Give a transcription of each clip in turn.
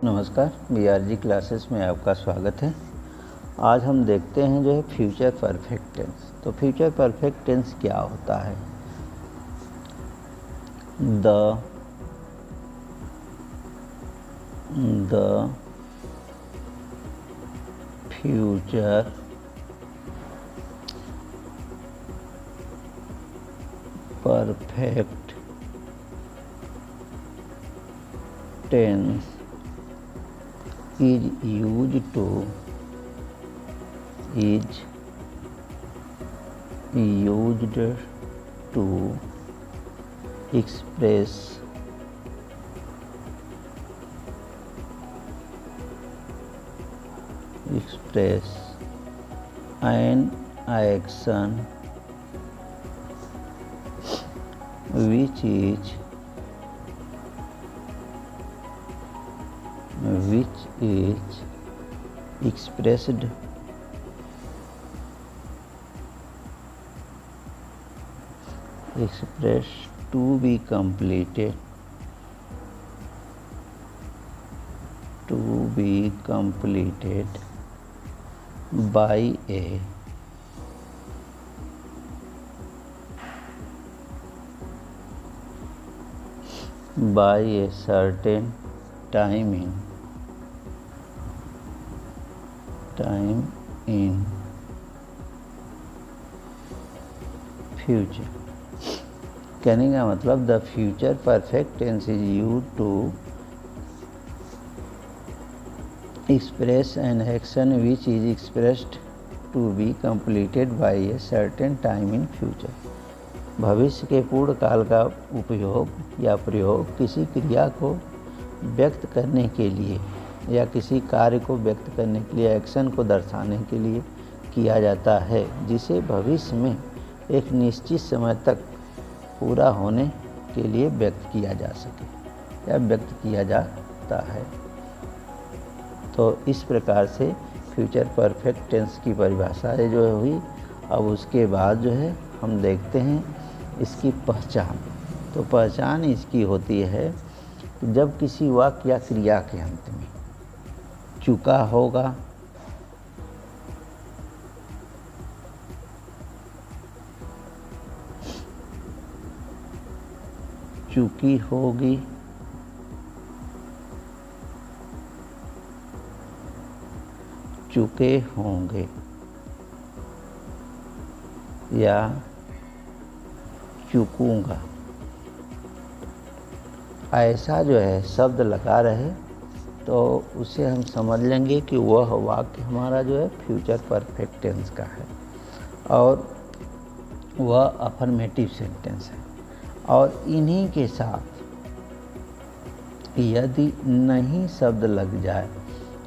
नमस्कार, BRG classes में आपका स्वागत है। आज हम देखते हैं जो है फ्यूचर परफेक्ट टेंस। तो फ्यूचर परफेक्ट टेंस क्या होता है? The future perfect tense is used to express an action which is expressed to be completed by a certain time in future. कहने का मतलब the future perfect tense is used to express an action which is expressed to be completed by a certain time in future. भविष्य के पूर्ण काल का उपयोग या प्रयोग किसी क्रिया को व्यक्त करने के लिए या किसी कार्य को व्यक्त करने के लिए, एक्शन को दर्शाने के लिए किया जाता है, जिसे भविष्य में एक निश्चित समय तक पूरा होने के लिए व्यक्त किया जा सके या व्यक्त किया जाता है। तो इस प्रकार से फ्यूचर परफेक्ट टेंस की परिभाषा जो हुई। अब उसके बाद जो है हम देखते हैं इसकी पहचान। तो पहचान इसकी होती है कि जब किसी वाक्य या क्रिया के अंत में चुका होगा, चुकी होगी, चुके होंगे या चुकूंगा, ऐसा जो है शब्द लगा रहे तो उसे हम समझ लेंगे कि वह वाक्य हमारा जो है फ्यूचर परफेक्ट टेंस का है और वह अफर्मेटिव सेंटेंस है। और इन्हीं के साथ यदि नहीं शब्द लग जाए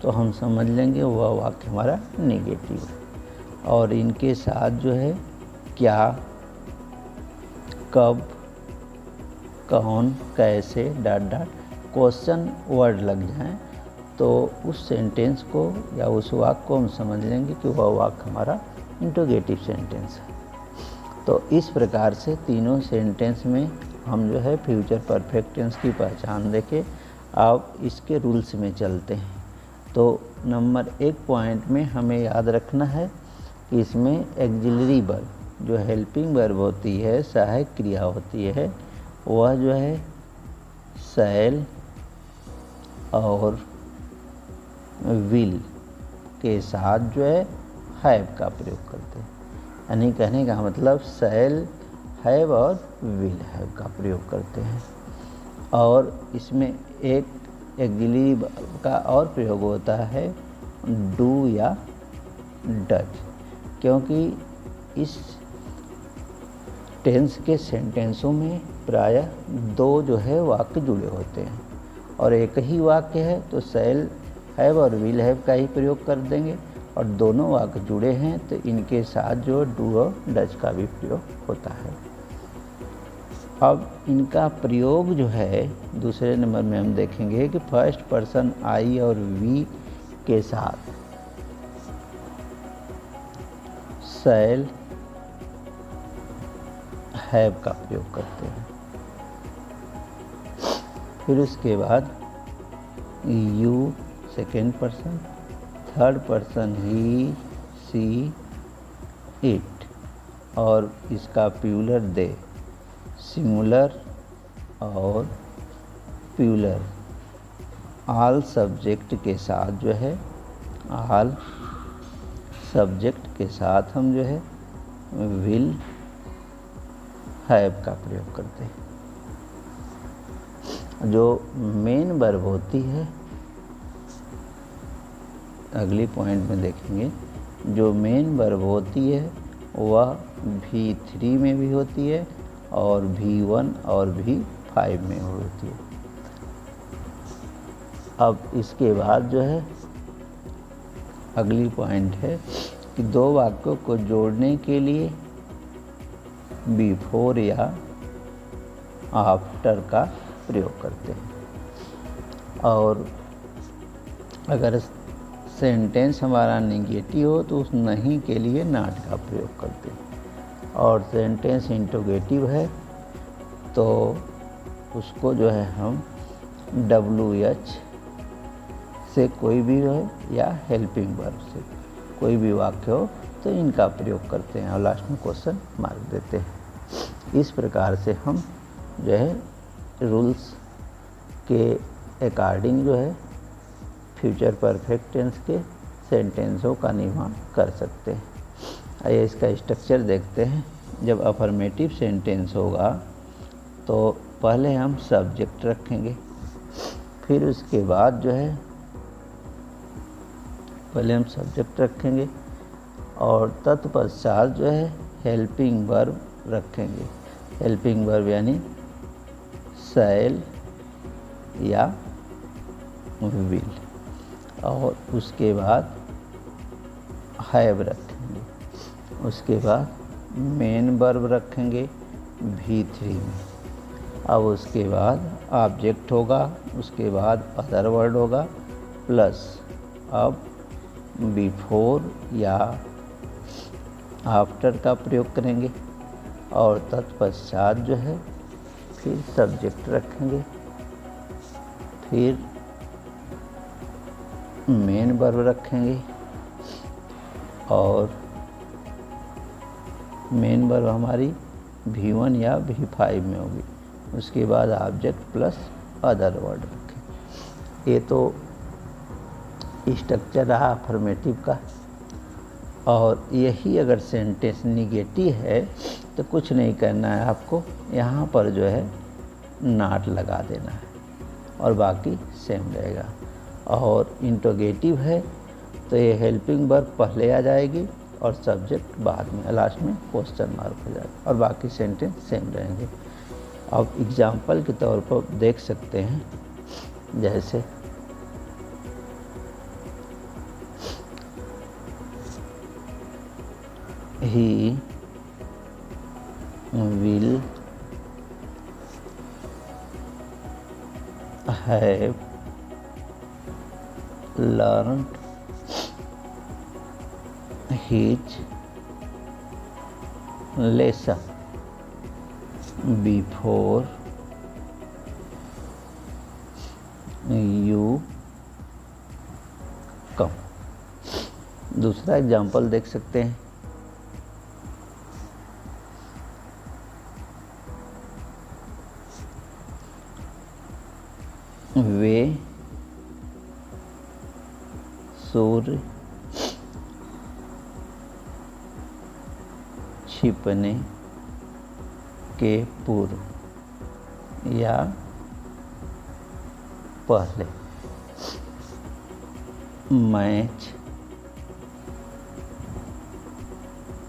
तो हम समझ लेंगे वह वाक्य हमारा नेगेटिव है। और इनके साथ जो है क्या, कब, कौन, कैसे क्वेश्चन वर्ड लग जाएं तो उस सेंटेंस को या उस वाक्य को हम समझ लेंगे कि वह वाक्य हमारा इंटरोगेटिव सेंटेंस है। तो इस प्रकार से तीनों सेंटेंस में हम जो है फ्यूचर परफेक्ट टेंस की पहचान देखें। अब इसके रूल्स में चलते हैं। तो नंबर 1 पॉइंट में हमें याद रखना है कि इसमें एक्जिलरी वर्ब, जो हेल्पिंग वर्ब होती है, सहायक क्रिया होती है, वह जो है शैल और विल के साथ जो है हैव का प्रयोग करते हैं। यानी कहने का मतलब शैल, हैव और विल हैव का प्रयोग करते हैं। और इसमें एक एक्जिलरी का और प्रयोग होता है डू या डज, क्योंकि इस टेंस के सेंटेंसों में प्रायः 2 जो है वाक्य जुड़े होते हैं और एक ही वाक्य है तो शैल, हैव और विल हैव का ही प्रयोग कर देंगे। और दोनों वाक्य जुड़े हैं तो इनके साथ जो डू और डज का भी प्रयोग होता है। अब इनका प्रयोग जो है दूसरे नंबर में हम देखेंगे कि फर्स्ट पर्सन आई और वी के साथ शैल, हैव का प्रयोग करते हैं। फिर उसके बाद you second person, third person he, she, it, और इसका प्यूलर दे, सिंगुलर और प्यूलर। आल सब्जेक्ट के साथ जो है, आल सब्जेक्ट के साथ हम जो है विल हैव का प्रयोग करते हैं। जो मेन वर्ब होती है, अगली पॉइंट में देखेंगे, जो मेन वर्ब होती है वह V3 में भी होती है और V1 और V5 में होती है। अब इसके बाद जो है अगली पॉइंट है कि दो वाक्यों को जोड़ने के लिए बिफोर या आफ्टर का प्रयोग करते हैं। और अगर सेंटेंस हमारा नेगेटिव हो तो उस नहीं के लिए नॉट का प्रयोग करते हैं। और सेंटेंस इंटरोगेटिव है तो उसको जो है हम WH से कोई भी हो या हेल्पिंग वर्ब से कोई भी वाक्य हो तो इनका प्रयोग करते हैं और लास्ट में क्वेश्चन मार्क देते हैं। इस प्रकार से हम जो है रूल्स के अकॉर्डिंग जो है फ्यूचर परफेक्ट टेंस के सेंटेंसों का निर्माण कर सकते हैं। आइए इसका स्ट्रक्चर देखते हैं। जब अफर्मेटिव सेंटेंस होगा तो पहले हम सब्जेक्ट रखेंगे, फिर उसके बाद जो है पहले हम सब्जेक्ट रखेंगे और तत्पश्चात जो है हेल्पिंग वर्ब रखेंगे। हेल्पिंग वर्ब यानी शैल या विल, और उसके बाद हैव रखेंगे। उसके बाद मेन वर्ब रखेंगे V3 में। अब उसके बाद ऑब्जेक्ट होगा, उसके बाद अदर वर्ड होगा, प्लस अब बिफोर या आफ्टर का प्रयोग करेंगे और तत्पश्चात जो है फिर सब्जेक्ट रखेंगे, फिर मेन वर्ब रखेंगे और मेन वर्ब हमारी V1 या V5 में होगी। उसके बाद ऑब्जेक्ट प्लस अदर वर्ड रखें। ये तो स्ट्रक्चर रहा अफर्मेटिव का। और यही अगर सेंटेंस निगेटिव है तो कुछ नहीं करना है आपको, यहाँ पर जो है नॉट लगा देना है और बाकी सेम रहेगा। और इंटरोगेटिव है तो ये हेल्पिंग वर्ब पहले आ जाएगी और सब्जेक्ट बाद में, लास्ट में क्वेश्चन मार्क हो जाएगा और बाकी सेंटेंस सेम रहेंगे। अब एग्जाम्पल के तौर पर देख सकते हैं, जैसे he will have learned his lesson before you come। दूसरा एग्जाम्पल देख सकते हैं, वे सूर्य छिपने के पूर्व या पहले मैच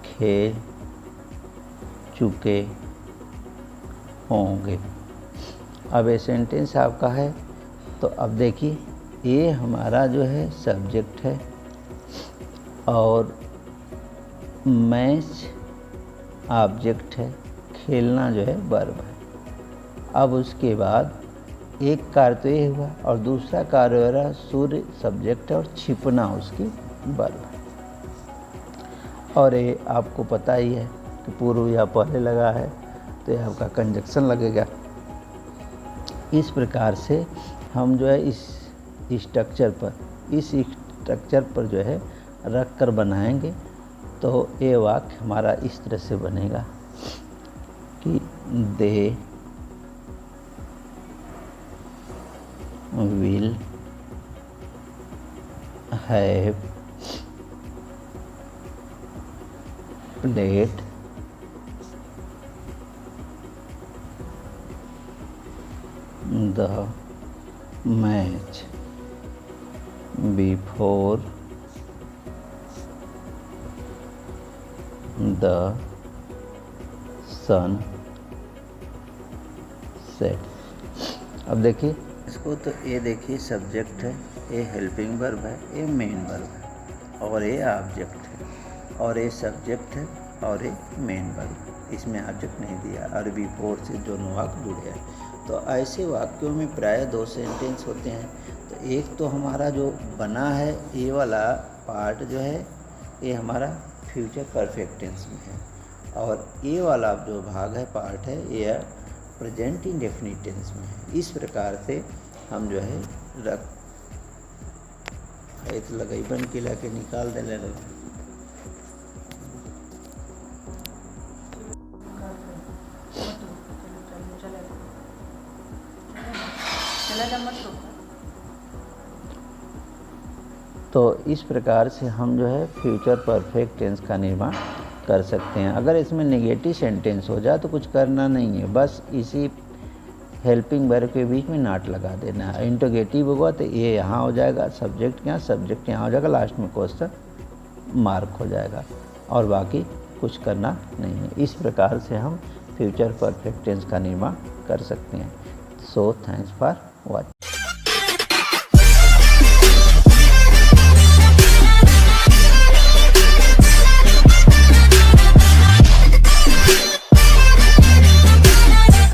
खेल चुके होंगे। अब ये सेंटेंस आपका है तो अब देखिए ये हमारा जो है सब्जेक्ट है और मैच ऑब्जेक्ट है, खेलना जो है वर्ब है। अब उसके बाद एक कार्य तो ये हुआ और दूसरा कार्य हो रहा सूर्य सब्जेक्ट है और छिपना उसकी वर्ब है। और ये आपको पता ही है कि पूर्व या पहले लगा है तो ये आपका कंजक्शन लगेगा। इस प्रकार से हम जो है इस स्ट्रक्चर पर, इस स्ट्रक्चर पर जो है रख कर बनाएंगे तो ये वाक्य हमारा इस तरह से बनेगा कि they will have played the match before the sunset. अब देखिए इसको, तो ये देखिए सब्जेक्ट है, ये हेल्पिंग वर्ब है, ये मेन वर्ब है, और ये ऑब्जेक्ट है, और ये सब्जेक्ट है, और ये मेन वर्ब। इसमें ऑब्जेक्ट नहीं दिया, और बिफोर से दोनों वाक्य जुड़े हैं। तो ऐसे वाक्यों में प्राय 2 सेंटेंस होते हैं। तो एक तो हमारा जो बना है ये वाला पार्ट जो है ये हमारा फ्यूचर परफेक्ट टेंस में है, और ये वाला जो भाग है पार्ट है ये प्रेजेंट इंडेफिनिट टेंस में है। इस प्रकार से हम जो है तो लगाई बन के लाके निकाल दे ले। तो इस प्रकार से हम जो है फ्यूचर परफेक्ट टेंस का निर्माण कर सकते हैं। अगर इसमें नेगेटिव सेंटेंस हो जाए तो कुछ करना नहीं है, बस इसी हेल्पिंग वर्ब के बीच में नॉट लगा देना है। इंटरोगेटिव होगा तो ये यहाँ हो जाएगा, सब्जेक्ट यहाँ, सब्जेक्ट यहाँ हो जाएगा, लास्ट में क्वेश्चन मार्क हो जाएगा, और बाकी कुछ करना नहीं है। इस प्रकार से हम फ्यूचर परफेक्ट टेंस का निर्माण कर सकते हैं। So thanks for watching.